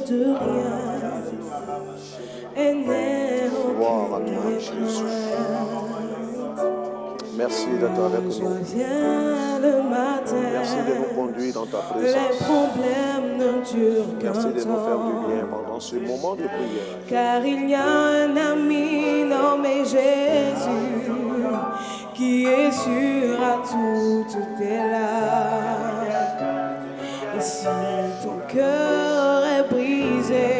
de rien et n'ai aucune crainte. Merci d'être avec nous. Viens le matin. Merci de nous conduire dans ta Les présence. problèmes ne durent qu'un Merci de nous faire du temps. bien pendant ce moment de prière. Car il y a un ami nommé Jésus qui est sûr à toutes tes larmes. Et si ton cœur est brisé,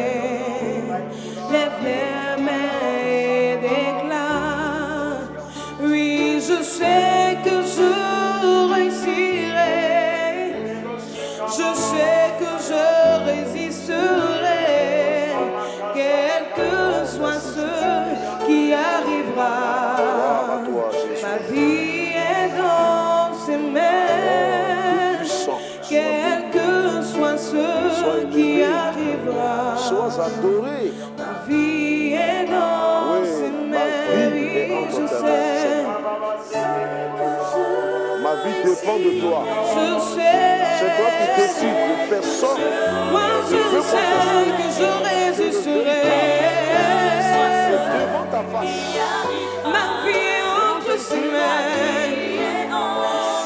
lève les mains et déclare: oui, je sais que je réussirai. Je sais que je résisterai, quel que soit ce qui arrivera. Ma vie est dans ses mains, quel que soit ce qui arrivera. Sois adoré. Ma vie est dans ses mains, oui, je sais. Ma vie dépend de toi. Je sais. C'est toi qui décides de personne. Moi je sais que je résisterai. Devant ta face. Ma vie est entre ses mains.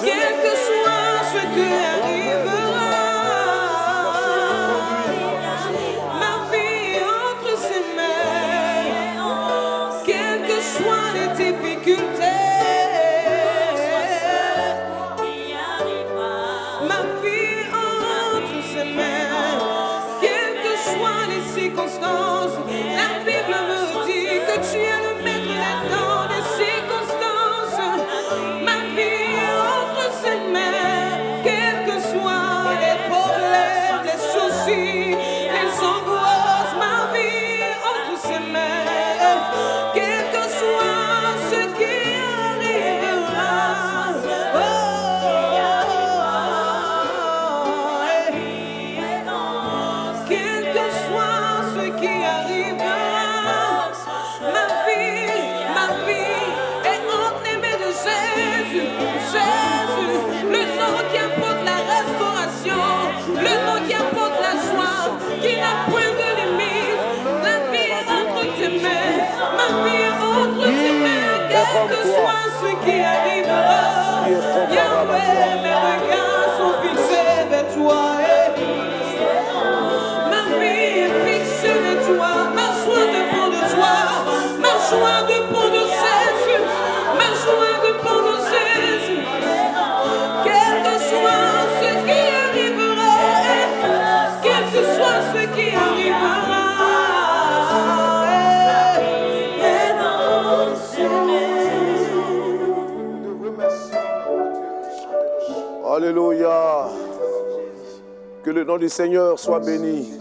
Quel que soit ce qui arrivera. Ma vie est entre ses mains. Quelles que soient les difficultés. Ma vie entre ses mains, quelles que soient les circonstances. La Bible me dit que tu es le maître des temps, des circonstances. Ma vie entre ses mains, quels que soient les problèmes, les soucis, les angoisses. Ma vie entre ses mains, quel que soit ce qui arrivera. Quel que soit ce qui arrivera, ma vie est entre les mains de Jésus. Jésus, le nom qui apporte la restauration, le nom qui apporte la joie, qui n'a point de limite. La vie est entre tes mains, ma vie est entre tes mains, quel que soit ce qui arrivera. Yahweh, mes regards sont fixés vers toi. Ma vie est fixée de toi, ma joie dépend de toi, ma joie dépend de Jésus, ma joie dépend de Jésus. Quel que soit ce qui arrivera, quel que soit ce qui arrivera, et dans ses mains. Alléluia. Que le nom du Seigneur soit béni.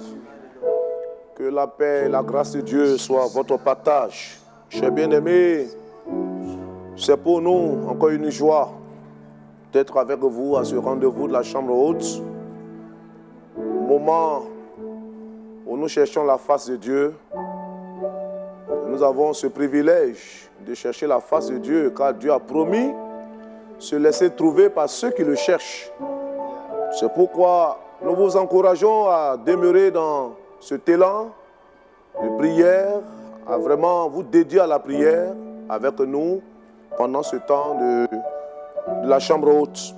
Que la paix et la grâce de Dieu soient votre partage. Chers bien-aimés, c'est pour nous encore une joie d'être avec vous à ce rendez-vous de la chambre haute. Moment où nous cherchons la face de Dieu. Nous avons ce privilège de chercher la face de Dieu car Dieu a promis se laisser trouver par ceux qui le cherchent. C'est pourquoi nous vous encourageons à demeurer dans cet élan de prière, à vraiment vous dédier à la prière avec nous pendant ce temps de la chambre haute.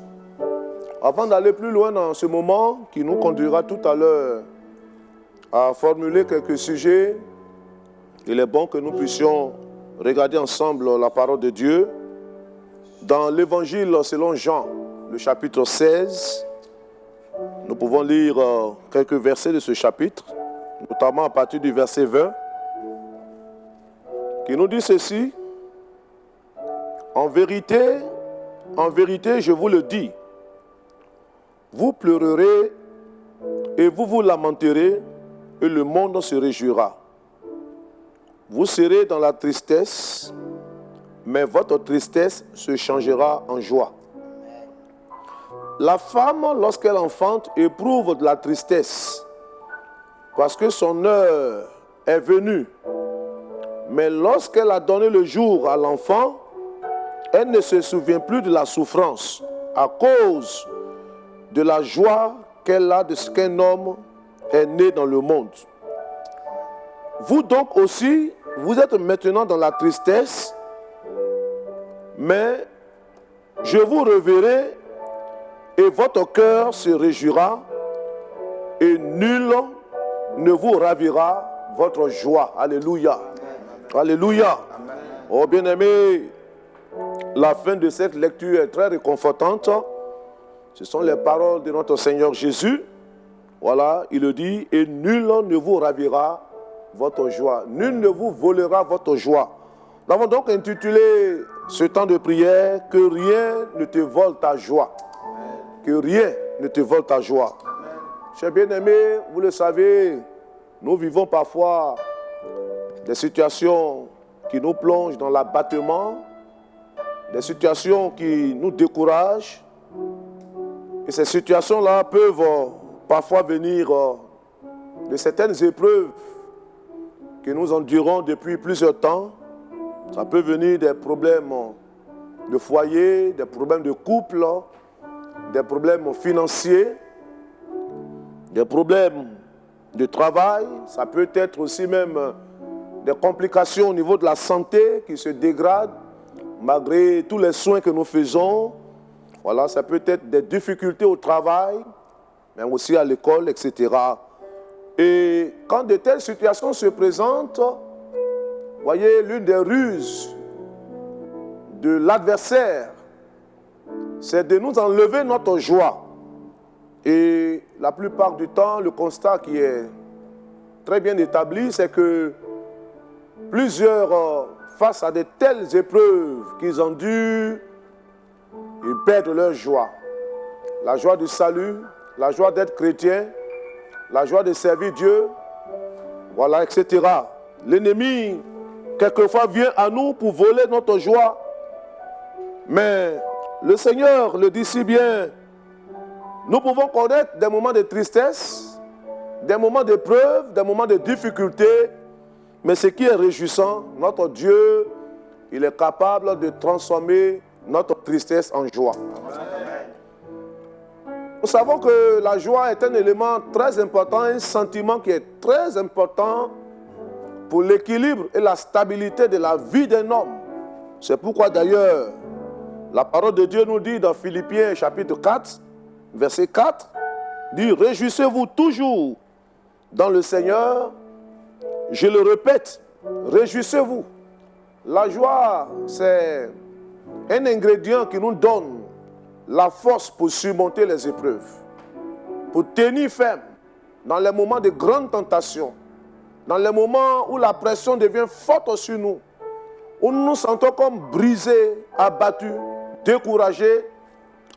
Avant d'aller plus loin dans ce moment qui nous conduira tout à l'heure à formuler quelques sujets, il est bon que nous puissions regarder ensemble la parole de Dieu dans l'évangile selon Jean, le chapitre 16. Nous pouvons lire quelques versets de ce chapitre, notamment à partir du verset 20, qui nous dit ceci: en vérité, je vous le dis, vous pleurerez et vous vous lamenterez, et le monde se réjouira. Vous serez dans la tristesse, mais votre tristesse se changera en joie. La femme, lorsqu'elle enfante, éprouve de la tristesse parce que son heure est venue. Mais lorsqu'elle a donné le jour à l'enfant, elle ne se souvient plus de la souffrance à cause de la joie qu'elle a de ce qu'un homme est né dans le monde. Vous donc aussi, vous êtes maintenant dans la tristesse, mais je vous reverrai et votre cœur se réjouira et nul ne vous ravira votre joie. Alléluia. Alléluia. Oh bien-aimés, la fin de cette lecture est très réconfortante. Ce sont les paroles de notre Seigneur Jésus. Voilà, il le dit, et nul ne vous ravira votre joie. Nul ne vous volera votre joie. Nous avons donc intitulé ce temps de prière que rien ne te vole ta joie. Que rien ne te vole ta joie. Chers bien-aimés, vous le savez, nous vivons parfois des situations qui nous plongent dans l'abattement, des situations qui nous découragent. Et ces situations-là peuvent parfois venir de certaines épreuves que nous endurons depuis plusieurs temps. Ça peut venir des problèmes de foyer, des problèmes de couple, des problèmes financiers, des problèmes de travail. Ça peut être aussi même des complications au niveau de la santé qui se dégradent malgré tous les soins que nous faisons. Voilà, ça peut être des difficultés au travail, mais aussi à l'école, etc. Et quand de telles situations se présentent, voyez, l'une des ruses de l'adversaire, c'est de nous enlever notre joie. Et la plupart du temps, le constat qui est très bien établi, c'est que plusieurs, face à de telles épreuves qu'ils endurent, ils perdent leur joie. La joie du salut, la joie d'être chrétien, la joie de servir Dieu, voilà, etc. L'ennemi, quelquefois, vient à nous pour voler notre joie. Mais le Seigneur le dit si bien, nous pouvons connaître des moments de tristesse, des moments d'épreuve, des moments de difficulté, mais ce qui est réjouissant, notre Dieu, il est capable de transformer notre tristesse en joie. Nous savons que la joie est un élément très important, un sentiment qui est très important pour l'équilibre et la stabilité de la vie d'un homme. C'est pourquoi d'ailleurs, la parole de Dieu nous dit dans Philippiens chapitre 4, verset 4, dit « Réjouissez-vous toujours dans le Seigneur ». Je le répète, réjouissez-vous. La joie, c'est un ingrédient qui nous donne la force pour surmonter les épreuves, pour tenir ferme dans les moments de grande tentation, dans les moments où la pression devient forte sur nous, où nous nous sentons comme brisés, abattus, découragés.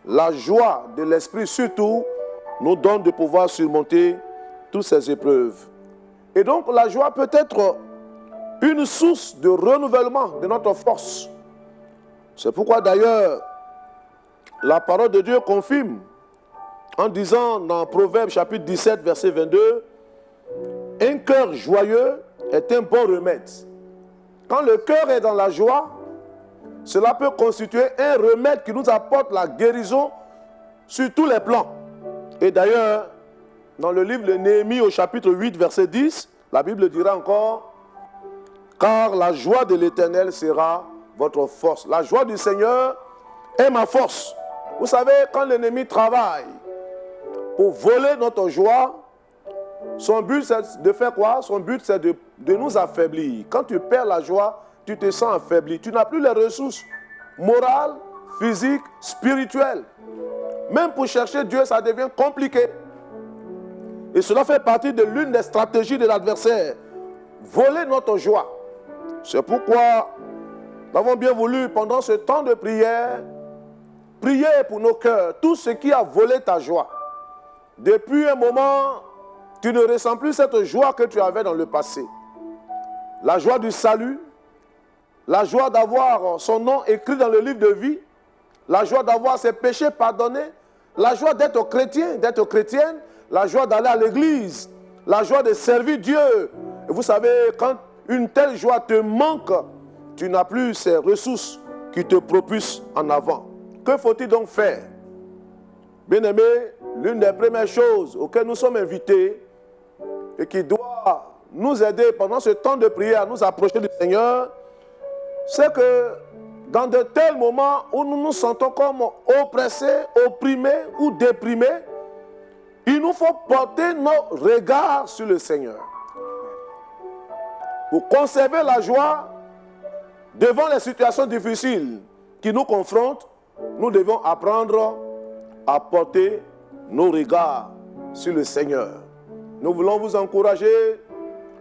La joie de l'esprit surtout nous donne de pouvoir surmonter toutes ces épreuves. Et donc la joie peut être une source de renouvellement de notre force. C'est pourquoi d'ailleurs la parole de Dieu confirme en disant dans Proverbes chapitre 17 verset 22, « Un cœur joyeux est un bon remède. » Quand le cœur est dans la joie, cela peut constituer un remède qui nous apporte la guérison sur tous les plans. Et d'ailleurs, dans le livre de Néhémie au chapitre 8 verset 10, la Bible dira encore, « Car la joie de l'Éternel sera votre force. » La joie du Seigneur est ma force. Vous savez, quand l'ennemi travaille pour voler notre joie, son but c'est de faire quoi? Son but c'est de nous affaiblir. Quand tu perds la joie, tu te sens affaibli. Tu n'as plus les ressources morales, physiques, spirituelles. Même pour chercher Dieu, ça devient compliqué. Et cela fait partie de l'une des stratégies de l'adversaire. Voler notre joie. C'est pourquoi nous avons bien voulu, pendant ce temps de prière, prier pour nos cœurs, tout ce qui a volé ta joie. Depuis un moment, tu ne ressens plus cette joie que tu avais dans le passé. La joie du salut, la joie d'avoir son nom écrit dans le livre de vie, la joie d'avoir ses péchés pardonnés, la joie d'être chrétien, d'être chrétienne, la joie d'aller à l'église, la joie de servir Dieu. Et vous savez, quand une telle joie te manque, tu n'as plus ces ressources qui te propulsent en avant. Que faut-il donc faire? Bien-aimés, l'une des premières choses auxquelles nous sommes invités, et qui doit nous aider pendant ce temps de prière à nous approcher du Seigneur, c'est que dans de tels moments où nous nous sentons comme oppressés, opprimés ou déprimés, il nous faut porter nos regards sur le Seigneur. Pour conserver la joie devant les situations difficiles qui nous confrontent, nous devons apprendre à porter nos regards sur le Seigneur. Nous voulons vous encourager,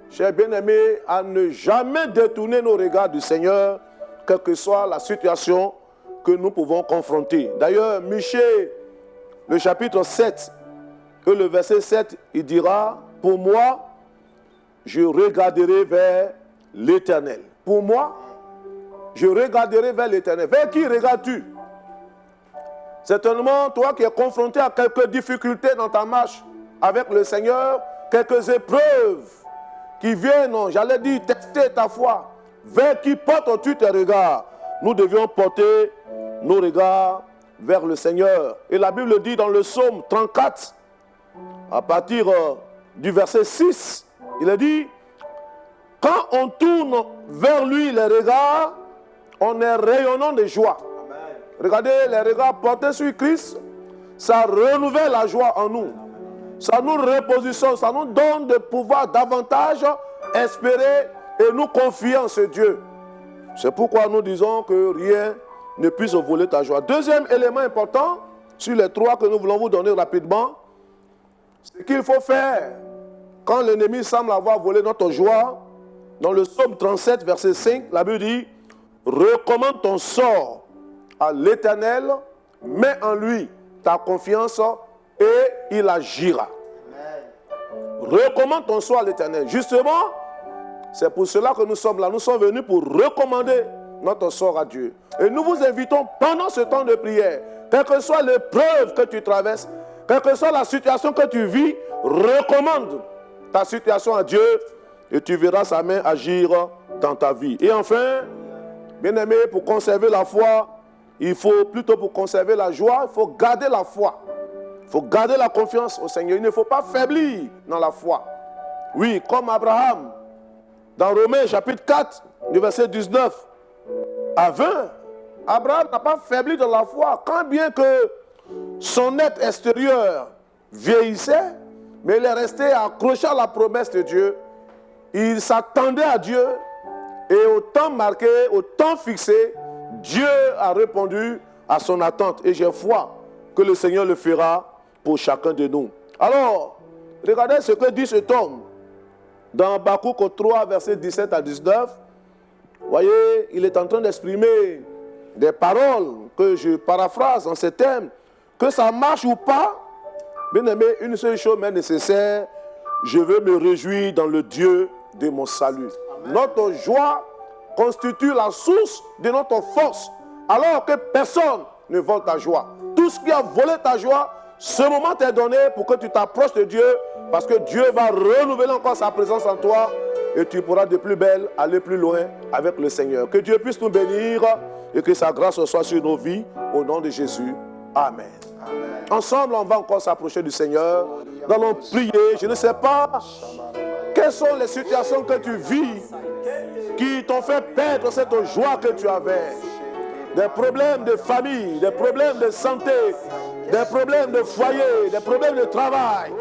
chers bien-aimés, à ne jamais détourner nos regards du Seigneur, quelle que soit la situation que nous pouvons confronter. D'ailleurs, Michée, le chapitre 7, et le verset 7, il dira, « Pour moi, je regarderai vers l'Éternel. » Pour moi, je regarderai vers l'Éternel. Vers qui regardes-tu? Certainement, toi qui es confronté à quelques difficultés dans ta marche avec le Seigneur, quelques épreuves qui viennent, j'allais dire, tester ta foi. Vers qui portes-tu tes regards? Nous devions porter nos regards vers le Seigneur. Et la Bible dit dans le psaume 34, à partir du verset 6, il est dit, « Quand on tourne vers lui les regards, on est rayonnant de joie. » Regardez, les regards portés sur Christ, ça renouvelle la joie en nous. Ça nous repositionne, ça nous donne de pouvoir davantage espérer et nous confier en ce Dieu. C'est pourquoi nous disons que rien ne puisse voler ta joie. Deuxième élément important, sur les trois que nous voulons vous donner rapidement, ce qu'il faut faire quand l'ennemi semble avoir volé notre joie. Dans le psaume 37, verset 5, la Bible dit, « Recommande ton sort à l'Éternel, mets en lui ta confiance et il agira. » Recommande ton sort à l'Éternel. Justement, c'est pour cela que nous sommes là. Nous sommes venus pour recommander notre sort à Dieu. Et nous vous invitons pendant ce temps de prière, quelle que soit l'épreuve que tu traverses, quelle que soit la situation que tu vis, recommande ta situation à Dieu et tu verras sa main agir dans ta vie. Et enfin, bien-aimé, pour conserver la foi, il faut, plutôt pour conserver la joie, il faut garder la foi. Il faut garder la confiance au Seigneur. Il ne faut pas faiblir dans la foi. Oui, comme Abraham, dans Romains chapitre 4, du verset 19 à 20, Abraham n'a pas faibli dans la foi, quand bien que son être extérieur vieillissait, mais il est resté accroché à la promesse de Dieu. Il s'attendait à Dieu et au temps marqué, au temps fixé, Dieu a répondu à son attente. Et j'ai foi que le Seigneur le fera pour chacun de nous. Alors, regardez ce que dit cet homme dans Habakkuk 3, versets 17 à 19. Vous voyez, il est en train d'exprimer des paroles que je paraphrase en ces termes. Que ça marche ou pas, bien aimé, une seule chose m'est nécessaire. Je veux me réjouir dans le Dieu de mon salut. Amen. Notre joie constitue la source de notre force, alors que personne ne vole ta joie. Tout ce qui a volé ta joie, ce moment t'est donné pour que tu t'approches de Dieu, parce que Dieu va renouveler encore sa présence en toi et tu pourras de plus belle aller plus loin avec le Seigneur. Que Dieu puisse nous bénir et que sa grâce soit sur nos vies, au nom de Jésus. Amen. Amen. Ensemble, on va encore s'approcher du Seigneur. Nous allons prier. Je ne sais pas quelles sont les situations que tu vis qui t'ont fait perdre cette joie que tu avais. Des problèmes de famille, des problèmes de santé, des problèmes de foyer, des problèmes de travail,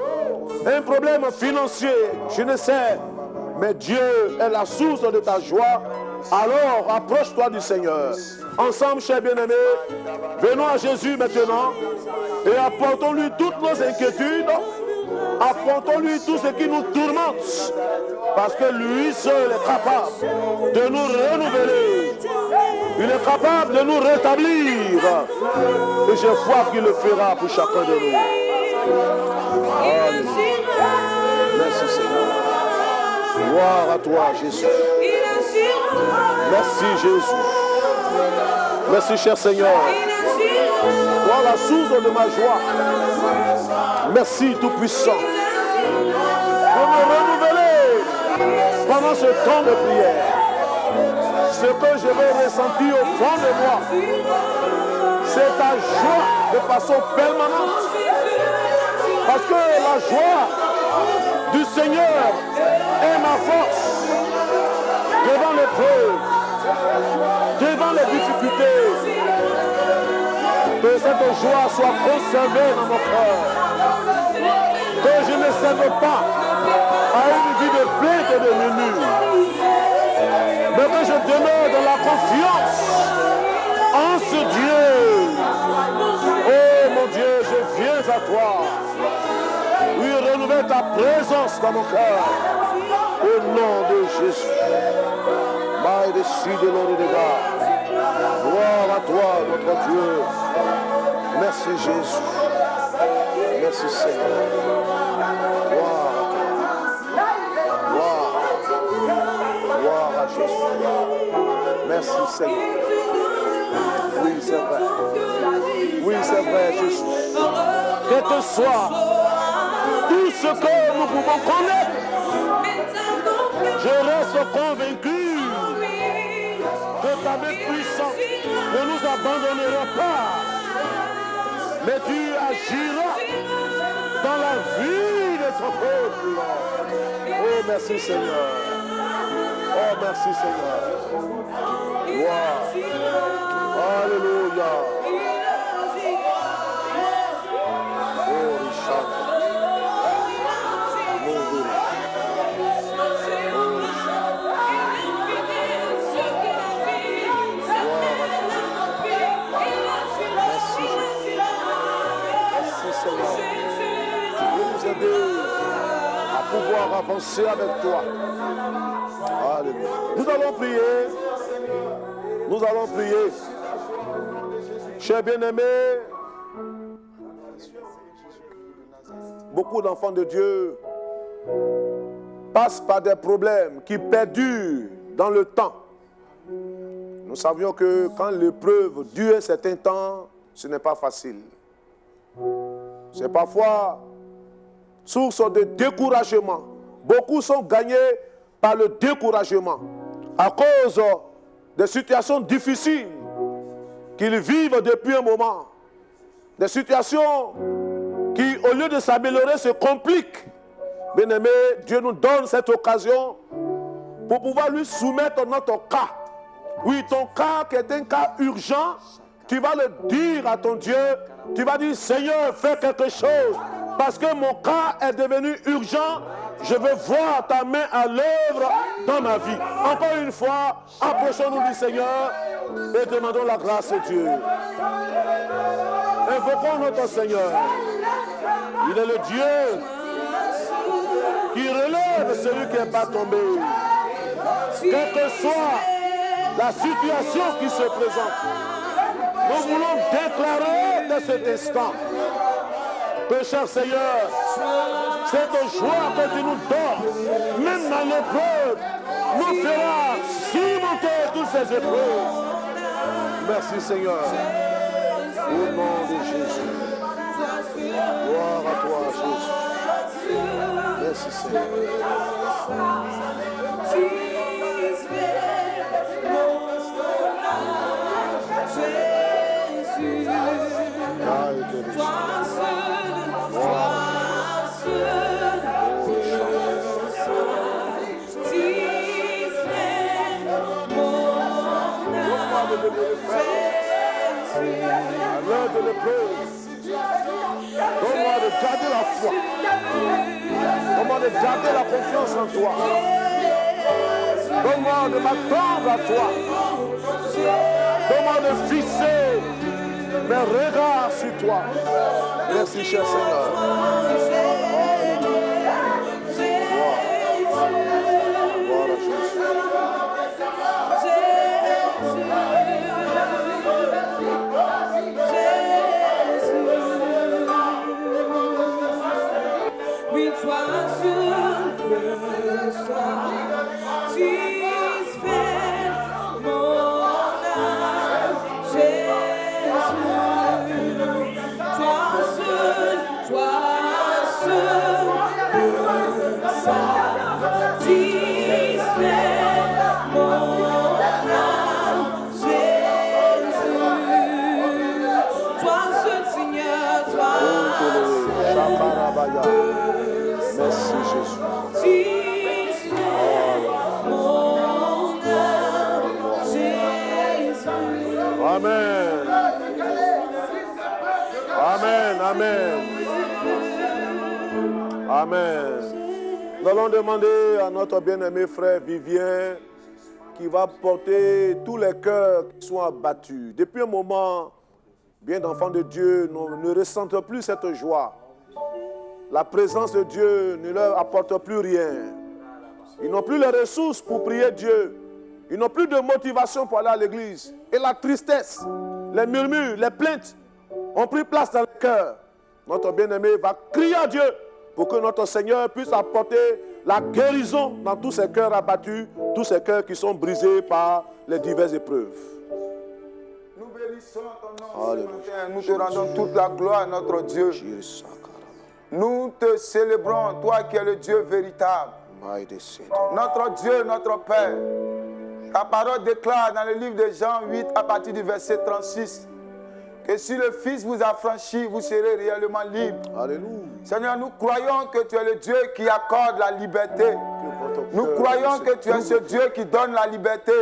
un problème financier, je ne sais. Mais Dieu est la source de ta joie. Alors approche-toi du Seigneur. Ensemble, chers bien-aimés, venons à Jésus maintenant et apportons-lui toutes nos inquiétudes. Apportons-lui tout ce qui nous tourmente. Parce que lui seul est capable de nous renouveler. Il est capable de nous rétablir. Et j'ai foi qu'il le fera pour chacun de nous. Amen. Merci Seigneur. Gloire à toi Jésus. Merci Jésus. Merci cher Seigneur. Toi la source de ma joie. Merci Tout-Puissant. Pour me renouveler pendant ce temps de prière. Ce que je vais ressentir au fond de moi, c'est ta joie de façon permanente. Parce que la joie du Seigneur est ma force. Devant l'épreuve, devant les difficultés, que cette joie soit conservée dans mon cœur. Que je ne serve pas à une vie de plainte et de murmure, mais que je demeure dans la confiance en ce Dieu. Oh mon Dieu, je viens à toi. Oui, renouvelle ta présence dans mon cœur. Au nom de Jésus. Maï de si de l'eau de gars. Gloire à toi, notre Dieu. Merci Jésus. Merci Seigneur. Gloire à toi. Gloire à Jésus. Merci Seigneur. Oui, c'est vrai. Oui, c'est vrai, Jésus. Quel que soit tout ce que nous pouvons connaître, je reste convaincu que ta main puissante ne nous abandonnera pas. Mais tu agiras dans la vie de ton peuple. Oh, merci Seigneur. Oh, merci Seigneur. Gloire. Alléluia. Oh, Richard. À pouvoir avancer avec toi. Alléluia. Nous allons prier. Nous allons prier. Chers bien-aimés, beaucoup d'enfants de Dieu passent par des problèmes qui perdurent dans le temps. Nous savions que quand l'épreuve dure un certain temps, ce n'est pas facile. C'est parfois source de découragement. Beaucoup sont gagnés par le découragement à cause des situations difficiles qu'ils vivent depuis un moment. Des situations qui, au lieu de s'améliorer, se compliquent. Bien-aimé, Dieu nous donne cette occasion pour pouvoir lui soumettre notre cas. Oui, ton cas qui est un cas urgent, tu vas le dire à ton Dieu. Tu vas dire, Seigneur, fais quelque chose. Parce que mon cas est devenu urgent, je veux voir ta main à l'œuvre dans ma vie. Encore une fois, approchons-nous du Seigneur et demandons la grâce de Dieu. Invoquons notre Seigneur. Il est le Dieu qui relève celui qui n'est pas tombé. Quelle que soit la situation qui se présente, nous voulons déclarer dès cet instant que, cher Seigneur, cette joie que tu nous donnes, même dans l'épreuve, nous fera surmonter toutes ces épreuves. Merci Seigneur. Au nom de Jésus. Gloire à toi, Jésus. Merci Seigneur. À l'heure de l'épreuve, donne-moi de garder la foi. Donne-moi de garder la confiance en toi. Donne-moi de m'attendre à toi. Donne-moi de fixer mes regards sur toi. Merci, cher Seigneur. Gloire à Jésus. Toi seul, Amen. Nous allons demander à notre bien-aimé frère Vivien qui va porter tous les cœurs qui sont abattus. Depuis un moment, bien d'enfants de Dieu ne ressentent plus cette joie. La présence de Dieu ne leur apporte plus rien. Ils n'ont plus les ressources pour prier Dieu. Ils n'ont plus de motivation pour aller à l'église. Et la tristesse, les murmures, les plaintes ont pris place dans le cœur. Notre bien-aimé va crier à Dieu pour que notre Seigneur puisse apporter la guérison dans tous ces cœurs abattus, tous ces cœurs qui sont brisés par les diverses épreuves. Nous bénissons ton nom ce matin. Nous te rendons toute la gloire à notre Dieu. Nous te célébrons, toi qui es le Dieu véritable. Notre Dieu, notre Père. Ta parole déclare dans le livre de Jean 8, à partir du verset 36, que si le Fils vous a franchi, vous serez réellement libre. Alléluia. Seigneur, nous croyons que tu es le Dieu qui accorde la liberté. Nous croyons que tu es ce Dieu qui donne la liberté.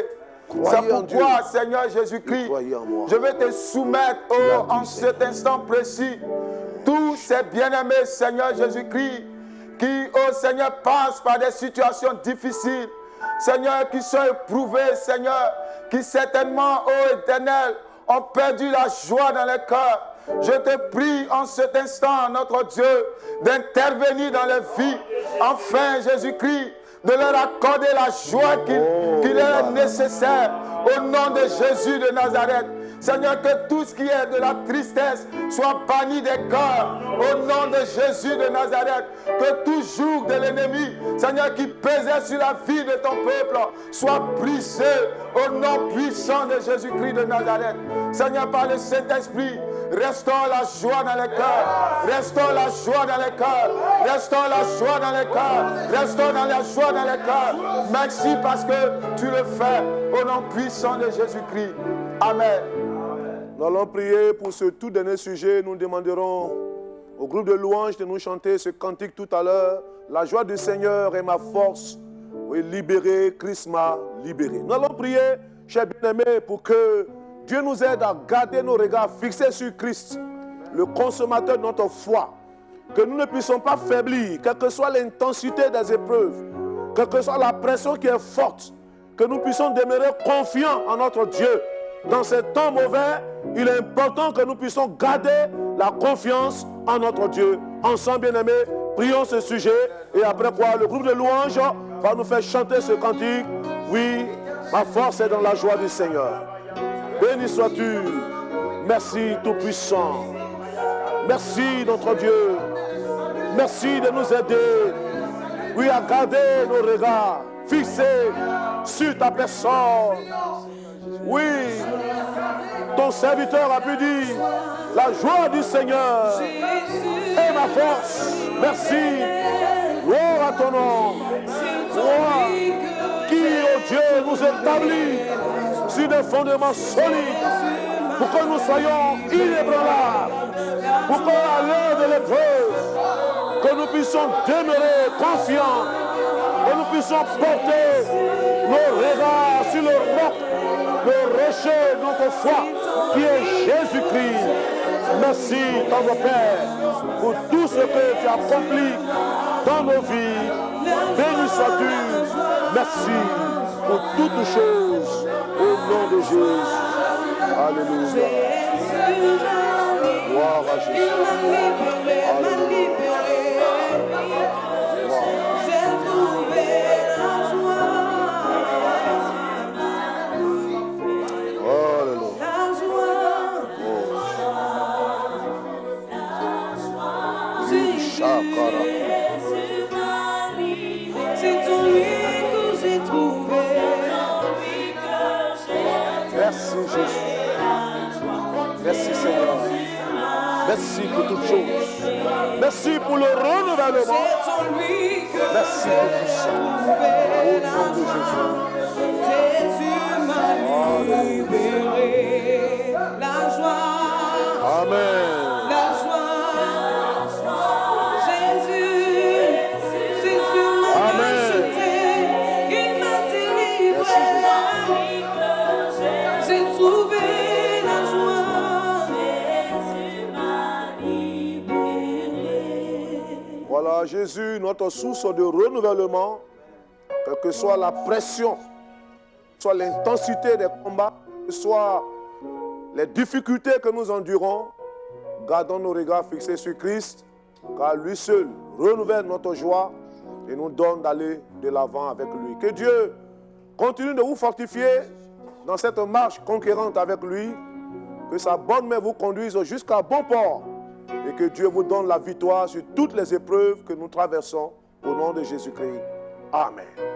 C'est pourquoi, Seigneur Jésus-Christ, je vais te soumettre en cet instant précis tous ces bien-aimés, Seigneur Jésus-Christ, qui, oh Seigneur, passent par des situations difficiles, Seigneur, qui sont éprouvés, Seigneur, qui certainement, oh Éternel, ont perdu la joie dans les cœurs. Je te prie en cet instant, notre Dieu, d'intervenir dans leur vie, afin, Jésus-Christ, de leur accorder la joie qui leur est nécessaire, au nom de Jésus de Nazareth. Seigneur, que tout ce qui est de la tristesse soit banni des cœurs au nom de Jésus de Nazareth. Que tout joug de l'ennemi, Seigneur, qui pesait sur la vie de ton peuple, soit brisé au nom puissant de Jésus-Christ de Nazareth. Seigneur, par le Saint-Esprit, restaure la joie dans les cœurs. Restaure la joie dans les cœurs. Restaure la joie dans les cœurs. Restaure dans la joie dans les cœurs. Merci parce que tu le fais au nom puissant de Jésus-Christ. Amen. Nous allons prier pour ce tout dernier sujet. Nous demanderons au groupe de louanges de nous chanter ce cantique tout à l'heure. La joie du Seigneur est ma force. Oui, libéré, Christ m'a libéré. Nous allons prier, chers bien-aimés, pour que Dieu nous aide à garder nos regards fixés sur Christ, le consommateur de notre foi. Que nous ne puissions pas faiblir, quelle que soit l'intensité des épreuves, quelle que soit la pression qui est forte, que nous puissions demeurer confiants en notre Dieu. Dans ces temps mauvais, il est important que nous puissions garder la confiance en notre Dieu. Ensemble, bien-aimés, prions ce sujet. Et après quoi, le groupe de louanges va nous faire chanter ce cantique. Oui, ma force est dans la joie du Seigneur. Béni sois-tu. Merci Tout-Puissant. Merci notre Dieu. Merci de nous aider. Oui, à garder nos regards fixés sur ta personne. Oui, ton serviteur a pu dire, la joie du Seigneur est ma force. Merci. Gloire à ton nom. Toi qui, oh Dieu, nous établit sur des fondements solides pour que nous soyons inébranlables, pour qu'à l'heure de l'épreuve, que nous puissions demeurer confiants, que nous puissions porter nos regards sur le roc, le rocher de notre foi, qui est Jésus-Christ. Merci, tendre Père, pour tout ce que tu as accompli dans nos vies. Béni sois-tu. Merci pour toutes choses. Au nom de Jésus. Alléluia. Gloire à Jésus. Alléluia. C'est en lui que j'ai trouvé. Merci Jésus. Merci Seigneur. Merci pour toutes choses. Merci pour le renouvellement. C'est en lui que merci pour tout ça. Au nom de Jésus. Jésus m'a libéré. La joie. Amen. La joie. Jésus. Jésus m'a racheté. Il m'a délivré. J'ai trouvé la joie. Jésus m'a libéré. Voilà Sois Jésus notre source de renouvellement, quelle que soit la pression, soit l'intensité des combats, que ce soit les difficultés que nous endurons, gardons nos regards fixés sur Christ, car lui seul renouvelle notre joie et nous donne d'aller de l'avant avec lui. Que Dieu continue de vous fortifier dans cette marche conquérante avec lui, que sa bonne main vous conduise jusqu'à bon port et que Dieu vous donne la victoire sur toutes les épreuves que nous traversons au nom de Jésus-Christ. Amen.